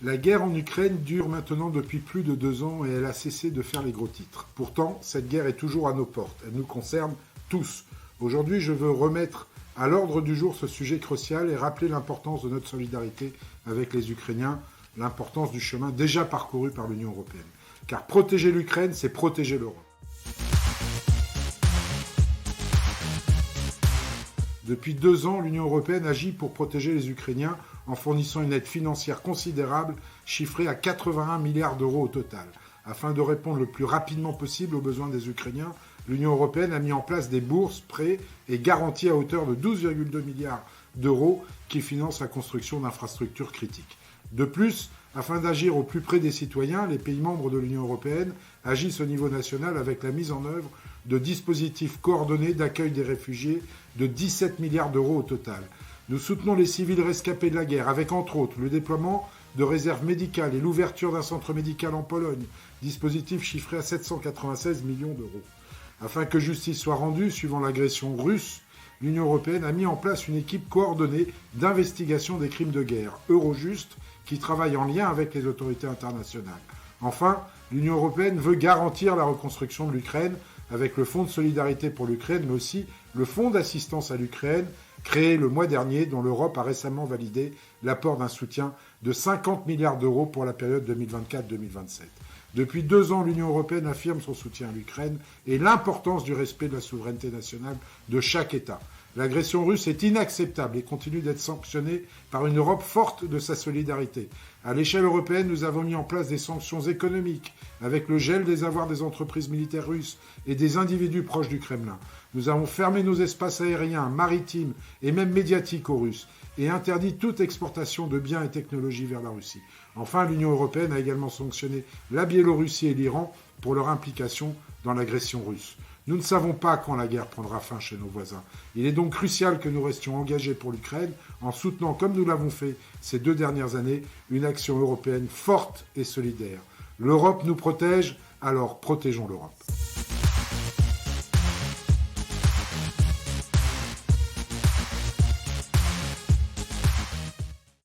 La guerre en Ukraine dure maintenant depuis plus de 2 ans et elle a cessé de faire les gros titres. Pourtant, cette guerre est toujours à nos portes. Elle nous concerne tous. Aujourd'hui, je veux remettre à l'ordre du jour ce sujet crucial et rappeler l'importance de notre solidarité avec les Ukrainiens, l'importance du chemin déjà parcouru par l'Union européenne. Car protéger l'Ukraine, c'est protéger l'Europe. Depuis 2 ans, l'Union européenne agit pour protéger les Ukrainiens en fournissant une aide financière considérable, chiffrée à 81 milliards d'euros au total. Afin de répondre le plus rapidement possible aux besoins des Ukrainiens, l'Union européenne a mis en place des bourses, prêts et garanties à hauteur de 12,2 milliards d'euros qui financent la construction d'infrastructures critiques. De plus, afin d'agir au plus près des citoyens, les pays membres de l'Union européenne agissent au niveau national avec la mise en œuvre de dispositifs coordonnés d'accueil des réfugiés de 17 milliards d'euros au total. Nous soutenons les civils rescapés de la guerre avec, entre autres, le déploiement de réserves médicales et l'ouverture d'un centre médical en Pologne, dispositif chiffré à 796 millions d'euros. Afin que justice soit rendue suivant l'agression russe, l'Union européenne a mis en place une équipe coordonnée d'investigation des crimes de guerre, Eurojust, qui travaille en lien avec les autorités internationales. Enfin, l'Union européenne veut garantir la reconstruction de l'Ukraine avec le Fonds de solidarité pour l'Ukraine, mais aussi le Fonds d'assistance à l'Ukraine, créé le mois dernier, dont l'Europe a récemment validé l'apport d'un soutien de 50 milliards d'euros pour la période 2024-2027. Depuis 2 ans, l'Union européenne affirme son soutien à l'Ukraine et l'importance du respect de la souveraineté nationale de chaque État. L'agression russe est inacceptable et continue d'être sanctionnée par une Europe forte de sa solidarité. À l'échelle européenne, nous avons mis en place des sanctions économiques avec le gel des avoirs des entreprises militaires russes et des individus proches du Kremlin. Nous avons fermé nos espaces aériens, maritimes et même médiatiques aux Russes et interdit toute exportation de biens et technologies vers la Russie. Enfin, l'Union européenne a également sanctionné la Biélorussie et l'Iran pour leur implication dans l'agression russe. Nous ne savons pas quand la guerre prendra fin chez nos voisins. Il est donc crucial que nous restions engagés pour l'Ukraine en soutenant, comme nous l'avons fait ces 2 dernières années, une action européenne forte et solidaire. L'Europe nous protège, alors protégeons l'Europe.